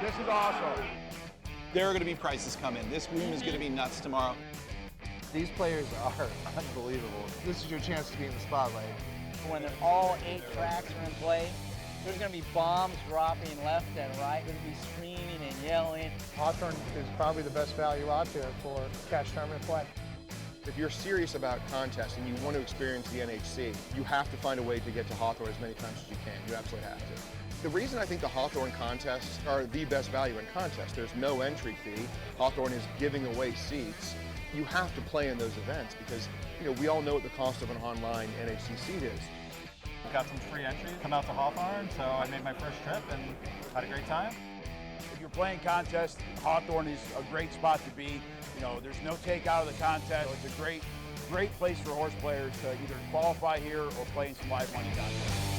This is awesome. There are going to be prices coming. This room is going to be nuts tomorrow. These players are unbelievable. This is your chance to be in the spotlight. When all 8 tracks are in play, there's going to be bombs dropping left and right. There's going to be screaming and yelling. Hawthorne is probably the best value out there for cash tournament play. If you're serious about contests and you want to experience the NHC, you have to find a way to get to Hawthorne as many times as you can. You absolutely have to. The reason I think the Hawthorne contests are the best value in contests, there's no entry fee. Hawthorne is giving away seats. You have to play in those events because, you know, we all know what the cost of an online NHC seat is. Got some free entries, come out to Hawthorne, so I made my first trip and had a great time. If you're playing contests, Hawthorne is a great spot to be. You know, there's no takeout of the contest. It's a great place for horse players to either qualify here or play in some live money contests.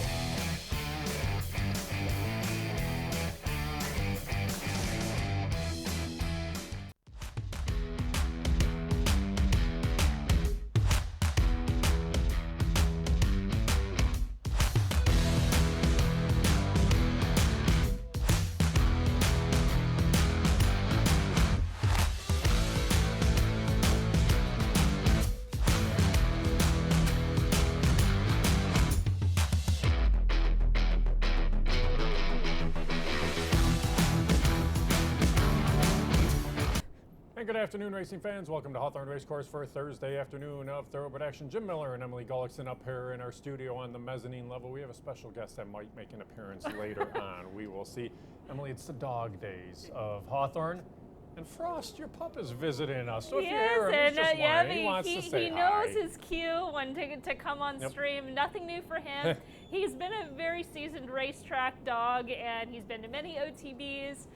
Good afternoon, racing fans. Welcome to Hawthorne Racecourse for a Thursday afternoon of thoroughbred action. Jim Miller and Emily Gullikson up here in our studio on the mezzanine level. We have a special guest that might make an appearance later on. We will see. Emily, it's the dog days of Hawthorne. And Frost, your pup, is visiting us. So if you hear him, he's just whining. He wants to say he hi. knows his cue when to come on stream. Nothing new for him. He's been a very seasoned racetrack dog, and he's been to many OTBs.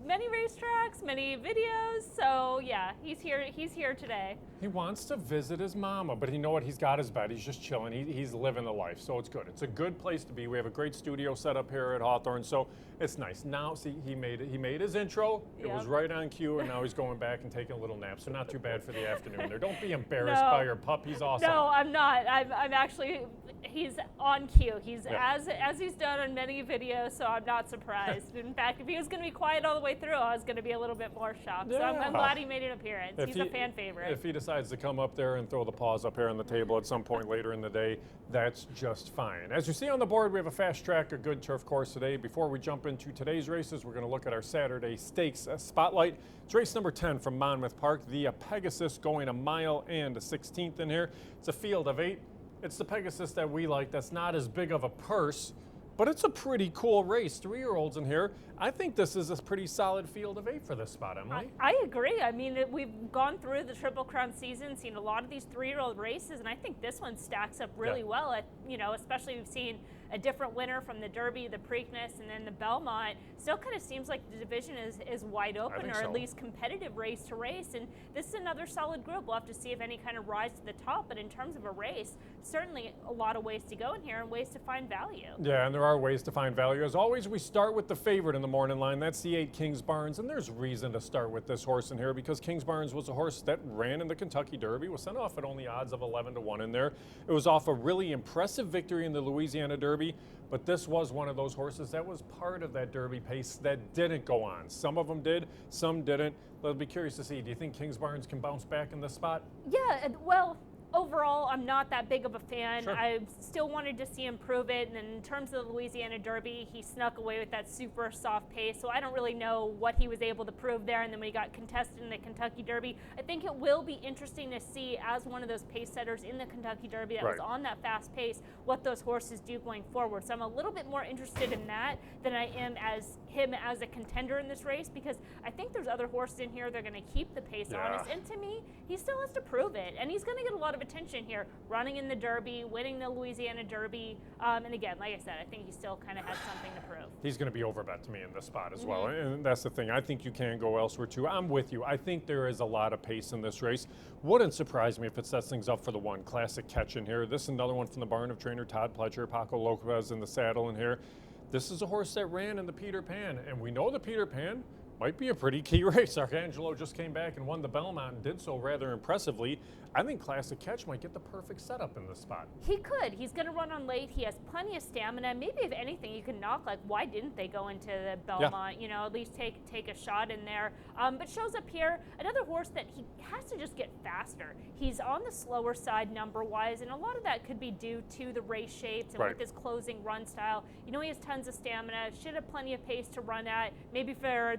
Many racetracks, many videos, so yeah, he's here today. He wants to visit his mama, but you know what? He's got his bed. He's just chilling. He's living the life, so it's good. It's a good place to be. We have a great studio set up here at Hawthorne, so it's nice. Now, see, he made his intro. It was right on cue, and now he's going back and taking a little nap, so not too bad for the afternoon there. Don't be embarrassed by your pup. He's awesome. No, I'm not. I'm actually, he's on cue. He's as he's done on many videos, so I'm not surprised. In fact, if he was going to be quiet all the way through, I was going to be a little bit more shocked. So I'm glad he made an appearance. He's a fan favorite. If he decides to come up there and throw the paws up here on the table at some point later in the day, that's just fine. As you see on the board, we have a fast track, a good turf course today. Before we jump into today's races, we're going to look at our Saturday Stakes spotlight. It's race number 10 from Monmouth Park, the Pegasus, going a mile and a 16th in here. It's a field of 8. It's the Pegasus that we like. That's not as big of a purse, but it's a pretty cool race. 3-year-olds in here. I think this is a pretty solid field of 8 for this spot, Emily. I agree. I mean, we've gone through the Triple Crown season, seen a lot of these 3-year-old races, and I think this one stacks up really well. You know, especially we've seen a different winner from the Derby, the Preakness, and then the Belmont. Still kind of seems like the division is wide open, or at least competitive race to race. And this is another solid group. We'll have to see if any kind of rise to the top. But in terms of a race, certainly a lot of ways to go in here and ways to find value. Yeah, and there are ways to find value. As always, we start with the favorite in the morning line. That's the 8 Kingsbarn. And there's reason to start with this horse in here because Kingsbarn was a horse that ran in the Kentucky Derby, was sent off at only odds of 11-1 in there. It was off a really impressive victory in the Louisiana Derby. But this was one of those horses that was part of that Derby pace that didn't go on. Some of them did, some didn't. But I'd be curious to see, do you think Kingsbarn can bounce back in this spot? Yeah, well, overall, I'm not that big of a fan. Sure. I still wanted to see him prove it. And in terms of the Louisiana Derby, he snuck away with that super soft pace. So I don't really know what he was able to prove there. And then when he got contested in the Kentucky Derby, I think it will be interesting to see as one of those pace setters in the Kentucky Derby that was on that fast pace, what those horses do going forward. So I'm a little bit more interested in that than I am as him as a contender in this race, because I think there's other horses in here that are going to keep the pace honest. And to me, he still has to prove it. And he's going to get a lot of attention here, running in the Derby, winning the Louisiana Derby. And again, like I said, I think he still kind of has something to prove. He's going to be overbet to me in this spot as well. And that's the thing. I think you can go elsewhere too. I'm with you. I think there is a lot of pace in this race. Wouldn't surprise me if it sets things up for the one classic catch in here. This is another one from the barn of trainer Todd Pletcher, Paco Lopez in the saddle in here. This is a horse that ran in the Peter Pan, and we know the Peter Pan might be a pretty key race. Arcangelo just came back and won the Belmont and did so rather impressively. I think Classic Catch might get the perfect setup in this spot. He could. He's going to run on late. He has plenty of stamina. Maybe if anything, you can knock, like, why didn't they go into the Belmont? You know, at least take a shot in there. But shows up here, another horse that he has to just get faster. He's on the slower side number-wise, and a lot of that could be due to the race shapes and with his closing run style. You know, he has tons of stamina, should have plenty of pace to run at. Maybe for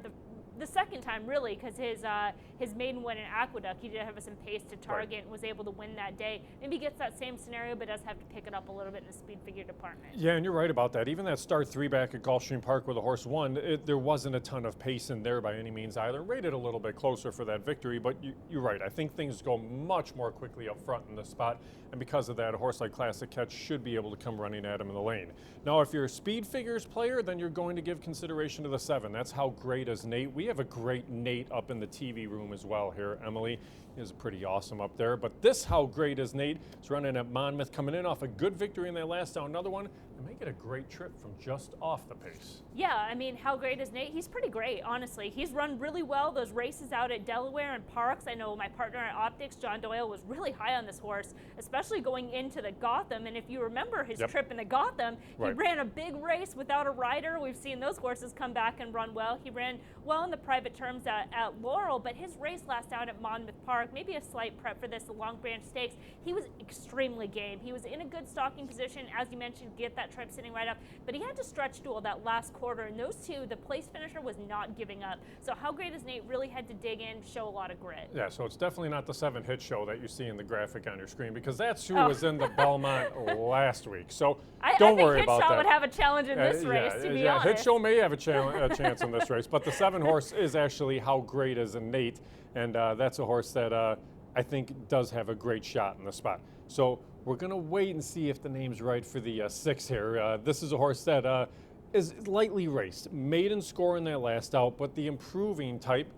the second time, really, because his maiden win in Aqueduct, he did have some pace to target and was able to win that day. Maybe gets that same scenario, but does have to pick it up a little bit in the speed figure department. Yeah, and you're right about that. Even that start 3 back at Gulfstream Park where the horse won, there wasn't a ton of pace in there by any means either. Rated a little bit closer for that victory, but you're right. I think things go much more quickly up front in this spot, and because of that, a horse like Classic Catch should be able to come running at him in the lane. Now, if you're a speed figures player, then you're going to give consideration to the 7. That's Howgreatisnate. We have a great Nate up in the TV room as well here. Emily is pretty awesome up there. But this Howgreatisnate is running at Monmouth, coming in off a good victory in their last out. Another one, and make it a great trip from just off the pace. Yeah, I mean, Howgreatisnate, he's pretty great, honestly. He's run really well those races out at Delaware and Parks. I know my partner at Optics, John Doyle, was really high on this horse, especially going into the Gotham. And if you remember his trip in the Gotham, he ran a big race without a rider. We've seen those horses come back and run well. He ran well in the private terms at Laurel, but his race last out at Monmouth Park, maybe a slight prep for this, the Long Branch Stakes, he was extremely game. He was in a good stalking position, as you mentioned, get that trip sitting right up, but he had to stretch duel that last quarter, and those two, the place finisher was not giving up. So Howgreatisnate really had to dig in, show a lot of grit. Yeah, so it's definitely not the 7 hit show that you see in the graphic on your screen, because that's who was in the Belmont last week. So don't worry about that. Hit Show would have a challenge in this race, to be honest. Hit Show may have a chance in this race, but the 7 horse is actually Howgreatisnate, and that's a horse that I think does have a great shot in the spot. So we're going to wait and see if the name's right for the 6 here. This is a horse that is lightly raced. Maiden score in their last out, but the improving type.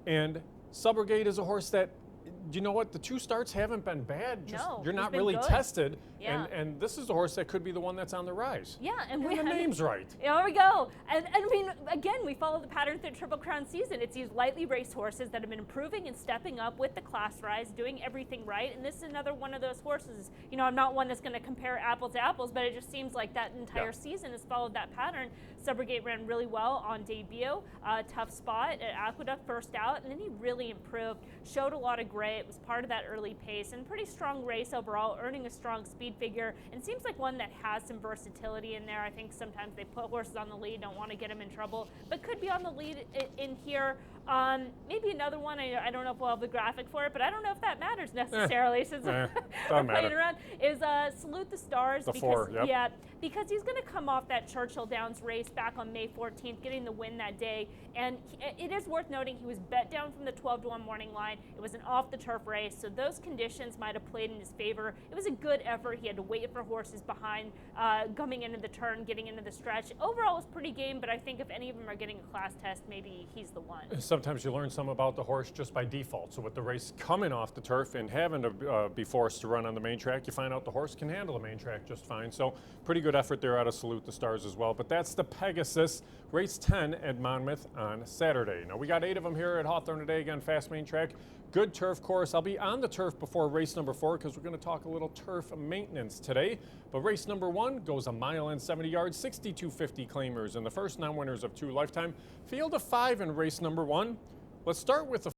And Subrogate is a horse that, you know what, the 2 starts haven't been bad. You're not really tested. Yeah. And this is a horse that could be the one that's on the rise. Yeah, and the name's right. There we go. And I mean, again, we follow the pattern through Triple Crown season. It's these lightly raced horses that have been improving and stepping up with the class rise, doing everything right. And this is another one of those horses. You know, I'm not one that's going to compare apples to apples, but it just seems like that entire season has followed that pattern. Subrogate ran really well on debut, tough spot at Aqueduct first out, and then he really improved, showed a lot of grit, was part of that early pace, and pretty strong race overall, earning a strong speed figure, and seems like one that has some versatility in there. I think sometimes they put horses on the lead, don't want to get them in trouble, but could be on the lead in here. Maybe another one, I don't know if we'll have the graphic for it, but I don't know if that matters necessarily since we're playing around, is Salute the Stars. Because he's going to come off that Churchill Downs race back on May 14th, getting the win that day. And it is worth noting he was bet down from the 12-to-1 morning line. It was an off-the-turf race, so those conditions might have played in his favor. It was a good effort. He had to wait for horses behind, coming into the turn, getting into the stretch. Overall, it was pretty game, but I think if any of them are getting a class test, maybe he's the one. Sometimes you learn some about the horse just by default. So with the race coming off the turf and having to be forced to run on the main track, you find out the horse can handle the main track just fine. So pretty good effort there out of Salute the Stars as well. But that's the Pegasus, race 10 at Monmouth on Saturday. Now we got 8 of them here at Hawthorne today. Again, fast main track, good turf course. I'll be on the turf before race number 4 because we're going to talk a little turf maintenance today. But race number 1 goes a mile and 70 yards, 62.50 claimers, and the first non-winners of 2 lifetime. Field of 5 in race number 1. Let's start with the